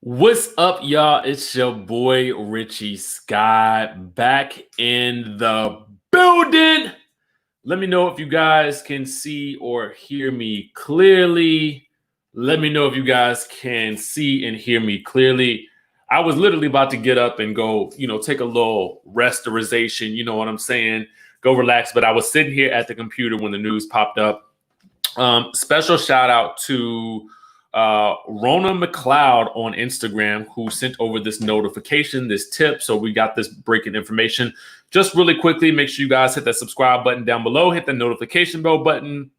What's up, y'all? It's your boy Richie Skye back in the building. Let me know if you guys can see or hear me clearly. Let me know if you guys can see and hear me clearly. I was literally about to get up and go, take a little restoration, you know what I'm saying? Go relax. But I was sitting here at the computer when the news popped up. Special shout out to Rona McLeod on Instagram, who sent over this notification, this tip. So we got this breaking information. Just really quickly, make sure you guys hit that subscribe button down below, hit the notification bell button.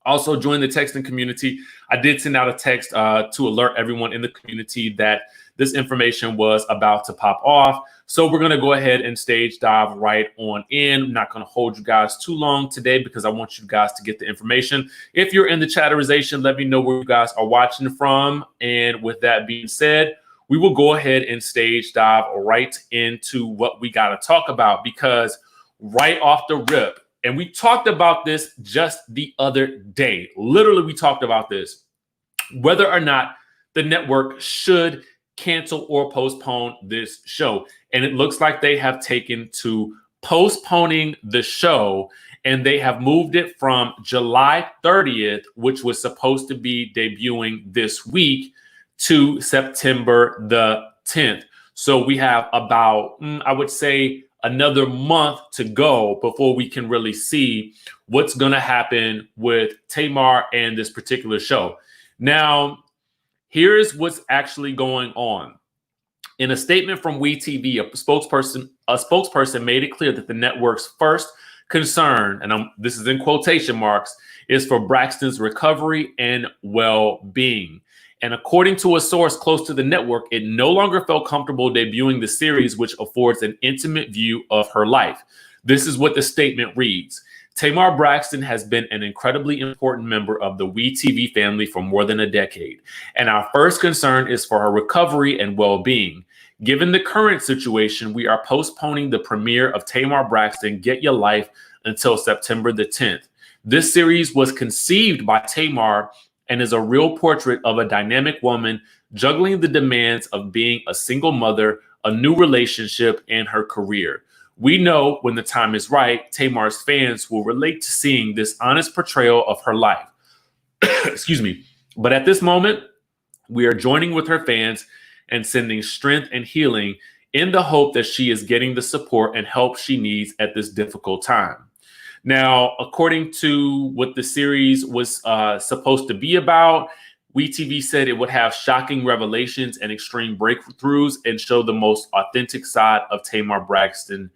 Also join the texting community. I did send out a text to alert everyone in the community that this information was about to pop off. So we're going to go ahead and stage dive right on in. I'm not going to hold you guys too long today because I want you guys to get the information. If you're in the chatterization, let me know where you guys are watching from. And with that being said, we will go ahead and stage dive right into what we got to talk about, because right off the rip, and we talked about this just the other day. Literally, we talked about this. Whether or not the network should cancel or postpone this show. And it looks like they have taken to postponing the show, and they have moved it from July 30th, which was supposed to be debuting this week, to September the 10th. So we have about, I would say, another month to go before we can really see what's going to happen with Tamar and this particular show. Now, here's what's actually going on. In a statement from WETV, a spokesperson made it clear that the network's first concern, and this is in quotation marks, is for Braxton's recovery and well-being. And according to a source close to the network, it no longer felt comfortable debuting the series, which affords an intimate view of her life. This is what the statement reads. Tamar Braxton has been an incredibly important member of the WeTV family for more than a decade, and our first concern is for her recovery and well-being. Given the current situation, we are postponing the premiere of Tamar Braxton Get Your Life until September the 10th. This series was conceived by Tamar and is a real portrait of a dynamic woman juggling the demands of being a single mother, a new relationship, and her career. We know when the time is right, Tamar's fans will relate to seeing this honest portrayal of her life. Excuse me. But at this moment, we are joining with her fans and sending strength and healing in the hope that she is getting the support and help she needs at this difficult time. Now, according to what the series was supposed to be about, WeTV said it would have shocking revelations and extreme breakthroughs and show the most authentic side of Tamar Braxton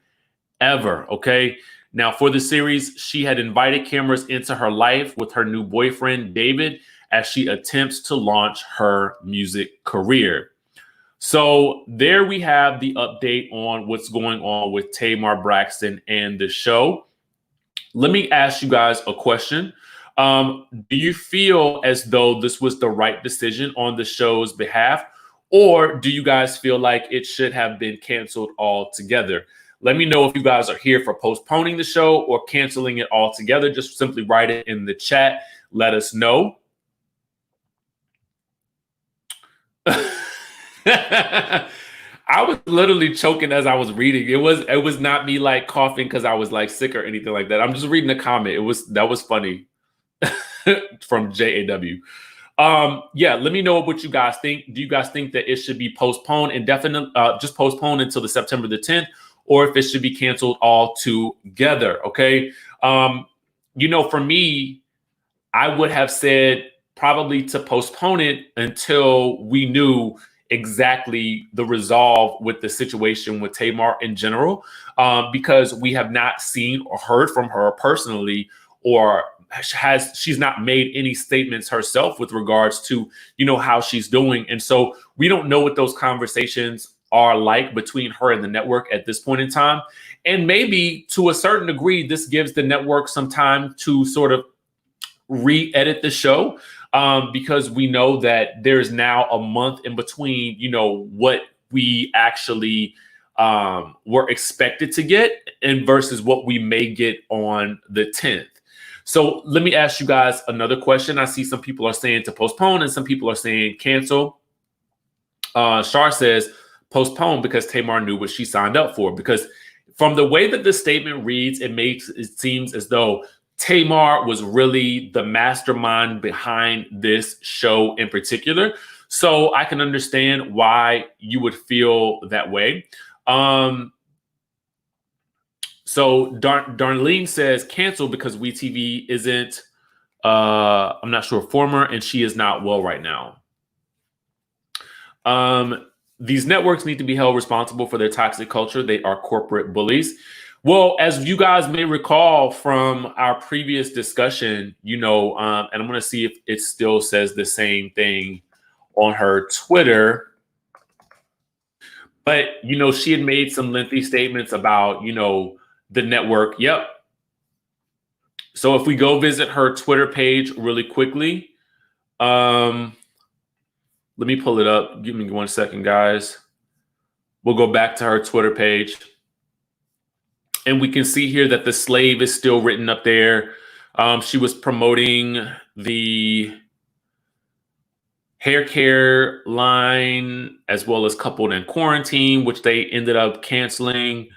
ever. Okay. Now, for the series, she had invited cameras into her life with her new boyfriend, David, as she attempts to launch her music career. So there we have the update on what's going on with Tamar Braxton and the show. Let me ask you guys a question. Do you feel as though this was the right decision on the show's behalf, or do you guys feel like it should have been canceled altogether? Let me know if you guys are here for postponing the show or canceling it altogether. Just simply write it in the chat. Let us know. I was literally choking as I was reading. It was not me like coughing because I was like sick or anything like that. I'm just reading the comment. That was funny from JAW. Yeah, let me know what you guys think. Do you guys think that it should be postponed indefinitely, just postponed until the September the 10th, or if it should be canceled altogether? Okay. For me, I would have said probably to postpone it until we knew exactly the resolve with the situation with Tamar in general, because we have not seen or heard from her personally, or she's not made any statements herself with regards to, how she's doing. And so we don't know what those conversations are like between her and the network at this point in time. And maybe to a certain degree, this gives the network some time to sort of re-edit the show, because we know that there's now a month in between, what we actually were expected to get and versus what we may get on the 10th. So let me ask you guys another question. I see some people are saying to postpone and some people are saying cancel. Shar says postponed because Tamar knew what she signed up for. Because from the way that the statement reads, it seems as though Tamar was really the mastermind behind this show in particular. So I can understand why you would feel that way. So Darlene says cancel because WeTV isn't, I'm not sure, former, and she is not well right now. These networks need to be held responsible for their toxic culture. They are corporate bullies. Well, as you guys may recall from our previous discussion, and I'm going to see if it still says the same thing on her Twitter. But, she had made some lengthy statements about, the network. Yep. So if we go visit her Twitter page really quickly, let me pull it up. Give me 1 second, guys. We'll go back to her Twitter page. And we can see here that the slave is still written up there. She was promoting the hair care line as well as Coupled in Quarantine, which they ended up canceling.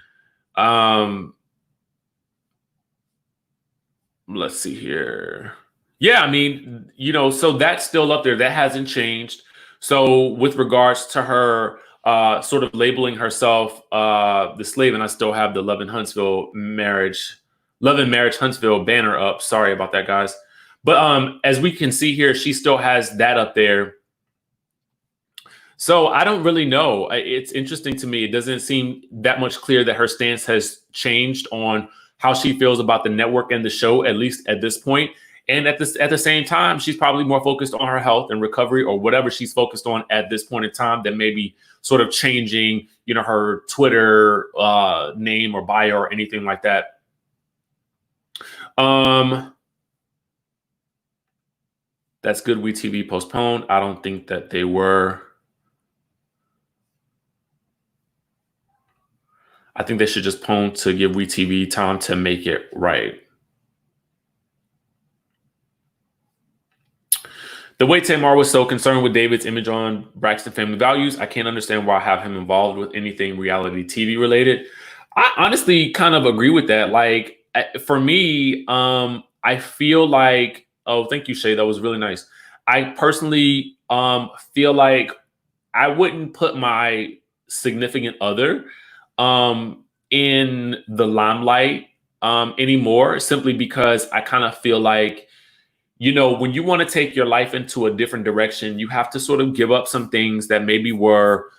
Let's see here. Yeah, I mean, so that's still up there. That hasn't changed. So with regards to her sort of labeling herself the slave, and I still have the Love and Marriage Huntsville banner up. Sorry about that, guys. But as we can see here, she still has that up there. So I don't really know. It's interesting to me. It doesn't seem that much clear that her stance has changed on how she feels about the network and the show, at least at this point. And at the same time, she's probably more focused on her health and recovery or whatever she's focused on at this point in time than maybe sort of changing, her Twitter name or bio or anything like that. That's good. WeTV postponed. I don't think that they were. I think they should just postpone to give WeTV time to make it right. The way Tamar was so concerned with David's image on Braxton family values, I can't understand why I have him involved with anything reality TV related. I honestly kind of agree with that. Like, for me, I feel like, oh, thank you, Shay. That was really nice. I personally feel like I wouldn't put my significant other in the limelight anymore, simply because I kind of feel like, when you want to take your life into a different direction, you have to sort of give up some things that maybe were,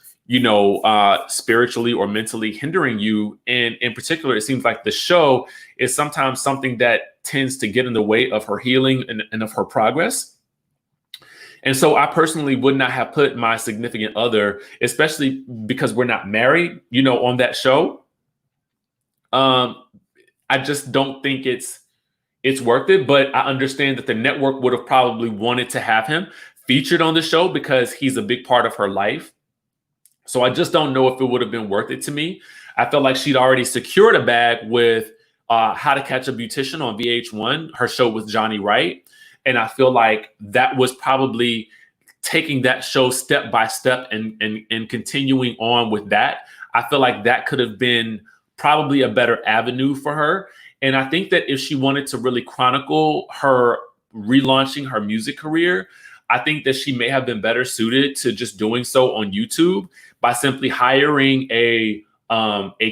spiritually or mentally hindering you. And in particular, it seems like the show is sometimes something that tends to get in the way of her healing and of her progress. And so I personally would not have put my significant other, especially because we're not married, on that show. I just don't think it's worth it, but I understand that the network would have probably wanted to have him featured on the show because he's a big part of her life. So I just don't know if it would have been worth it to me. I felt like she'd already secured a bag with How to Catch a Beautician on VH1, her show with Johnny Wright. And I feel like that was probably taking that show step by step and continuing on with that. I feel like that could have been probably a better avenue for her. And I think that if she wanted to really chronicle her relaunching her music career, I think that she may have been better suited to just doing so on YouTube by simply hiring a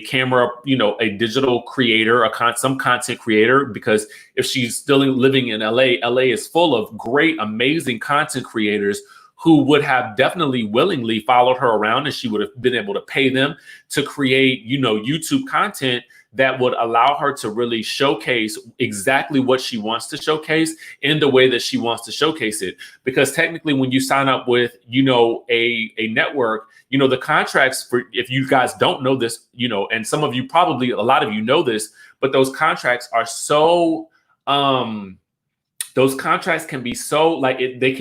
camera, a digital creator, some content creator, because if she's still living in LA is full of great, amazing content creators who would have definitely willingly followed her around, and she would have been able to pay them to create, YouTube content that would allow her to really showcase exactly what she wants to showcase in the way that she wants to showcase it. Because technically, when you sign up with, a network, the contracts for, if you guys don't know this, and some of you probably, a lot of you know this, but those contracts are so, those contracts can be so like they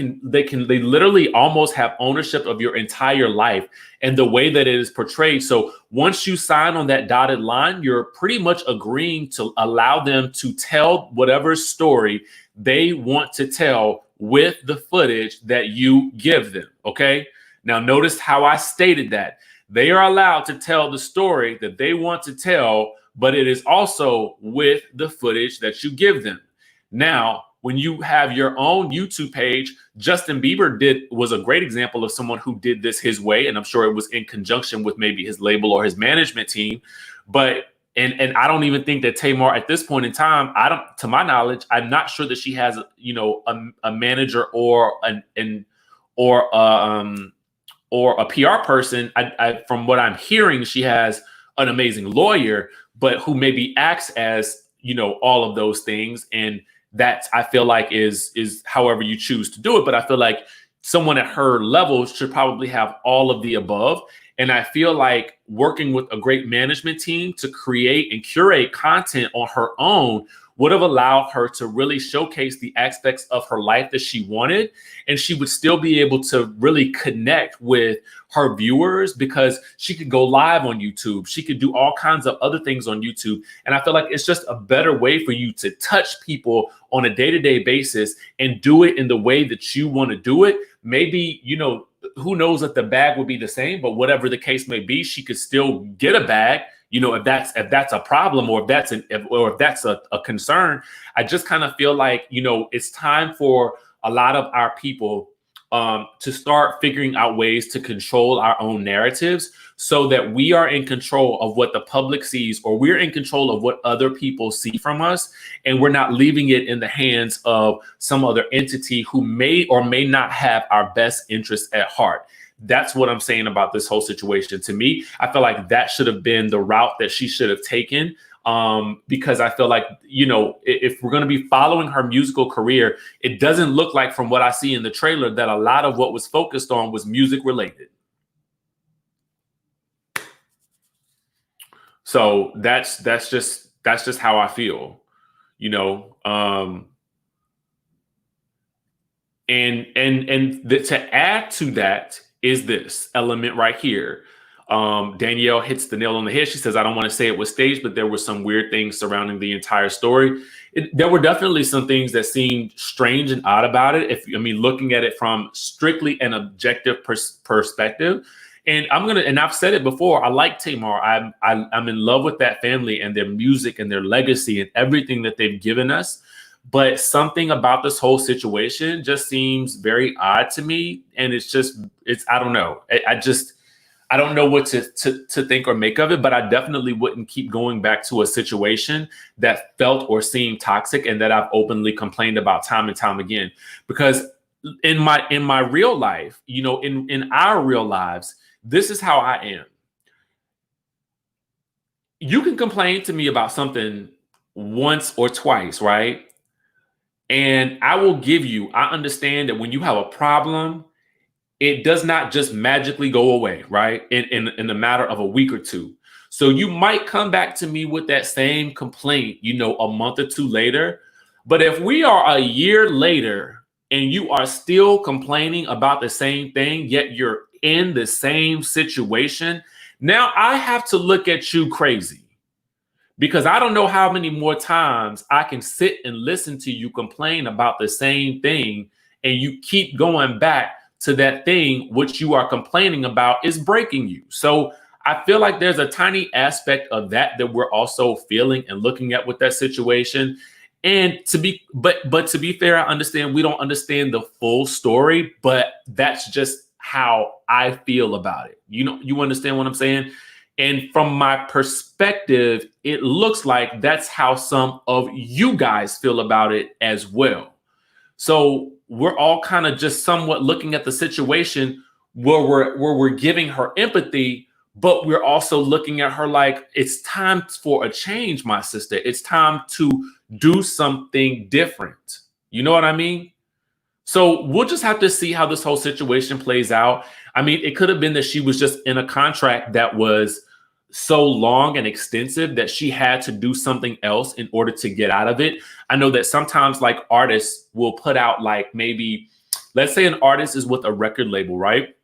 literally almost have ownership of your entire life and the way that it is portrayed. So once you sign on that dotted line, you're pretty much agreeing to allow them to tell whatever story they want to tell with the footage that you give them. Okay. Now, notice how I stated that. They are allowed to tell the story that they want to tell, but it is also with the footage that you give them. Now, when you have your own YouTube page, Justin Bieber was a great example of someone who did this his way. And I'm sure it was in conjunction with maybe his label or his management team. But and I don't even think that Tamar at this point in time, to my knowledge, I'm not sure that she has, a manager or a PR person. From what I'm hearing, she has an amazing lawyer, but who maybe acts as, all of those things. And that I feel like is however you choose to do it. But I feel like someone at her level should probably have all of the above. And I feel like working with a great management team to create and curate content on her own would have allowed her to really showcase the aspects of her life that she wanted. And she would still be able to really connect with her viewers because she could go live on YouTube. She could do all kinds of other things on YouTube. And I feel like it's just a better way for you to touch people on a day-to-day basis and do it in the way that you want to do it. Maybe, who knows if the bag would be the same, but whatever the case may be, she could still get a bag. If that's a problem or if that's a concern. I just kind of feel like, it's time for a lot of our people to start figuring out ways to control our own narratives so that we are in control of what the public sees, or we're in control of what other people see from us. And we're not leaving it in the hands of some other entity who may or may not have our best interests at heart. That's what I'm saying about this whole situation. To me, I feel like that should have been the route that she should have taken. Because I feel like, if we're going to be following her musical career, it doesn't look like, from what I see in the trailer, that a lot of what was focused on was music related. So that's just how I feel, to add to that is this element right here. Danielle hits the nail on the head. She says, I don't want to say it was staged, but there were some weird things surrounding the entire story. There were definitely some things that seemed strange and odd about it. Looking at it from strictly an objective perspective. And I've said it before, I like Tamar. I'm in love with that family and their music and their legacy and everything that they've given us. But something about this whole situation just seems very odd to me. And I don't know. I don't know what to think or make of it, but I definitely wouldn't keep going back to a situation that felt or seemed toxic and that I've openly complained about time and time again. Because in my real life, in our real lives, this is how I am. You can complain to me about something once or twice, right? And I understand that when you have a problem, it does not just magically go away, right? In a matter of a week or two. So you might come back to me with that same complaint, a month or two later. But if we are a year later and you are still complaining about the same thing, yet you're in the same situation, now I have to look at you crazy. Because I don't know how many more times I can sit and listen to you complain about the same thing, and you keep going back to that thing which you are complaining about is breaking you. So I feel like there's a tiny aspect of that we're also feeling and looking at with that situation. And to be fair, I understand we don't understand the full story, but that's just how I feel about it. You understand what I'm saying? And from my perspective, it looks like that's how some of you guys feel about it as well. So we're all kind of just somewhat looking at the situation where we're giving her empathy, but we're also looking at her like, it's time for a change, my sister. It's time to do something different. You know what I mean? So we'll just have to see how this whole situation plays out. It could have been that she was just in a contract that was so long and extensive that she had to do something else in order to get out of it. I know that sometimes like artists will put out like maybe, let's say an artist is with a record label, right?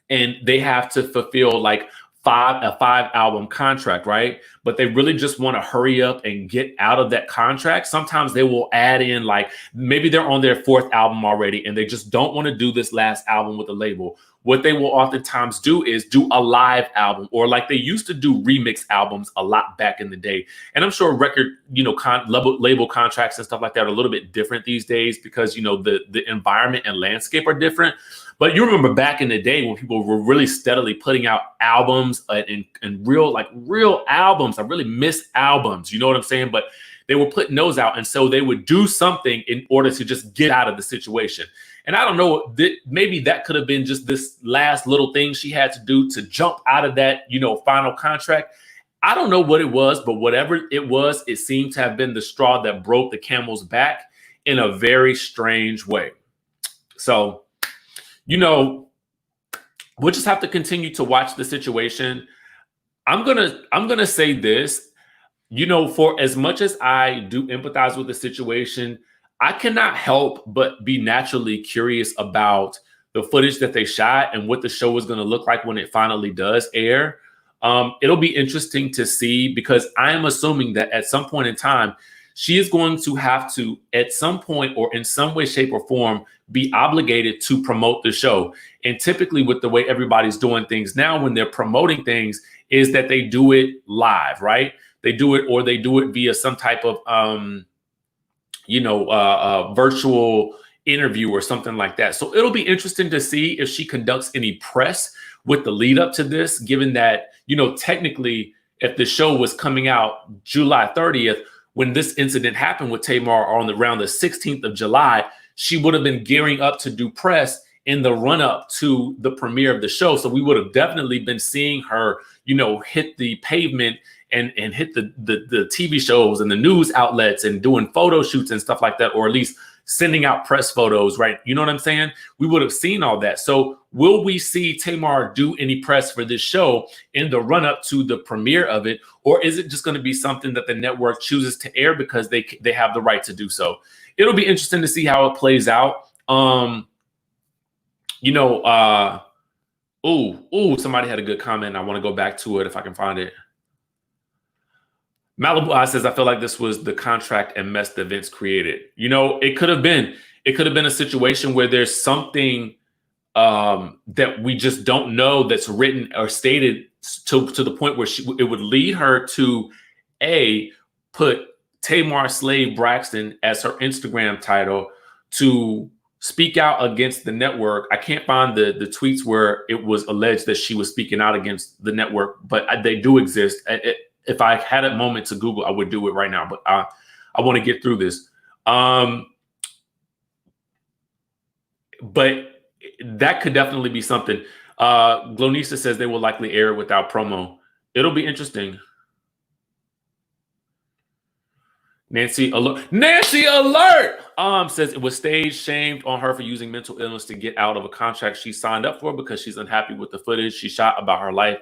And they have to fulfill like five album contract, right? But they really just want to hurry up and get out of that contract. Sometimes they will add in, like, maybe they're on their 4th album already and they just don't want to do this last album with the label. What they will oftentimes do is do a live album, or like they used to do remix albums a lot back in the day. And I'm sure record, label contracts and stuff like that are a little bit different these days because, the environment and landscape are different. But you remember back in the day when people were really steadily putting out albums and real albums. I really miss albums. You know what I'm saying? But they were putting those out. And so they would do something in order to just get out of the situation. And I don't know, maybe that could have been just this last little thing she had to do to jump out of that, final contract. I don't know what it was, but whatever it was, it seemed to have been the straw that broke the camel's back in a very strange way. So, we'll just have to continue to watch the situation. I'm gonna say this, for as much as I do empathize with the situation, I cannot help but be naturally curious about the footage that they shot and what the show is going to look like when it finally does air. It'll be interesting to see, because I am assuming that at some point in time, she is going to have to, at some point or in some way, shape, or form, be obligated to promote the show. And typically with the way everybody's doing things now, when they're promoting things, is that they do it live, right? They do it via some type of, virtual interview or something like that. So it'll be interesting to see if she conducts any press with the lead up to this, given that, technically, if the show was coming out July 30th, when this incident happened with Tamar around the 16th of July, she would have been gearing up to do press in the run up to the premiere of the show. So we would have definitely been seeing her, hit the pavement and hit the TV shows and the news outlets and doing photo shoots and stuff like that, or at least sending out press photos, right? You know what I'm saying? We would have seen all that. So will we see Tamar do any press for this show in the run up to the premiere of it? Or is it just going to be something that the network chooses to air because they have the right to do so? It'll be interesting to see how it plays out. Somebody had a good comment. I want to go back to it if I can find it. Malibu says, I feel like this was the contract and mess that Vince created. It could have been a situation where there's something that we just don't know that's written or stated to the point where it would lead her to put Tamar Slave Braxton as her Instagram title to speak out against the network. I can't find the tweets where it was alleged that she was speaking out against the network, but they do exist. If I had a moment to Google, I would do it right now, but I want to get through this. But that could definitely be something. Glonisa says they will likely air it without promo. It'll be interesting. Nancy Alert says it was stage shamed on her for using mental illness to get out of a contract she signed up for because she's unhappy with the footage she shot about her life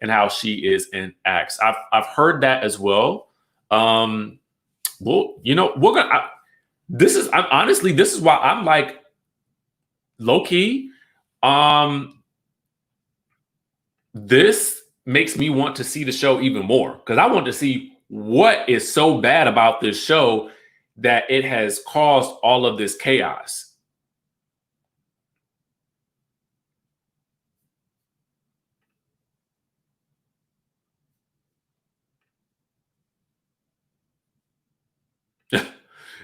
and how she is in acts. I've heard that as well. This is why I'm like low key. This makes me want to see the show even more, because I want to see what is so bad about this show that it has caused all of this chaos.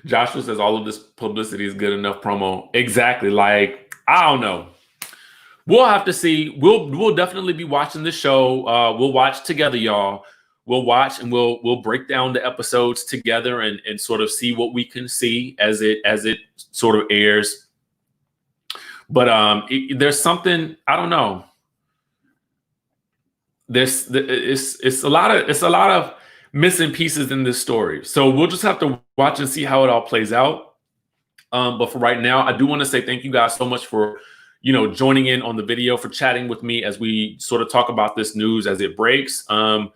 Joshua says all of this publicity is good enough promo. Exactly. Like, I don't know. We'll have to see. We'll definitely be watching the show. We'll watch together, y'all. We'll watch and we'll break down the episodes together and sort of see what we can see as it sort of airs. But there's something, I don't know. It's a lot of missing pieces in this story. So we'll just have to watch and see how it all plays out. But for right now, I do want to say thank you guys so much for, joining in on the video, for chatting with me as we sort of talk about this news as it breaks. I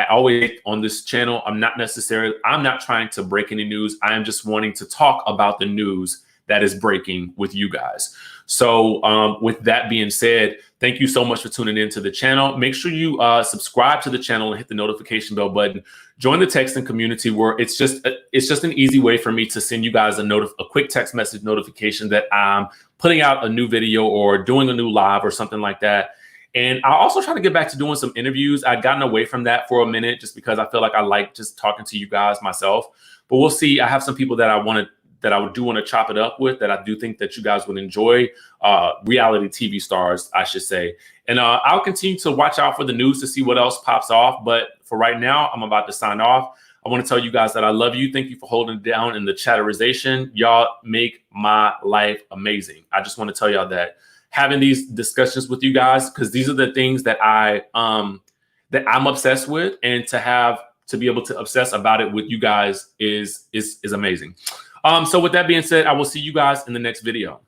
always on this channel, I'm not trying to break any news. I am just wanting to talk about the news that is breaking with you guys. So with that being said, thank you so much for tuning into the channel. Make sure you subscribe to the channel and hit the notification bell button. Join the texting community, where it's just an easy way for me to send you guys a quick text message notification that I'm putting out a new video or doing a new live or something like that. And I also try to get back to doing some interviews. I'd gotten away from that for a minute just because I feel like I like just talking to you guys myself. But we'll see. I have some people that I do want to chop it up with, that I do think that you guys would enjoy, reality TV stars, I should say. And I'll continue to watch out for the news to see what else pops off. But for right now, I'm about to sign off. I want to tell you guys that I love you. Thank you for holding it down in the chatterization. Y'all make my life amazing. I just want to tell y'all that having these discussions with you guys, because these are the things that I'm obsessed with, and to be able to obsess about it with you guys is amazing. So with that being said, I will see you guys in the next video.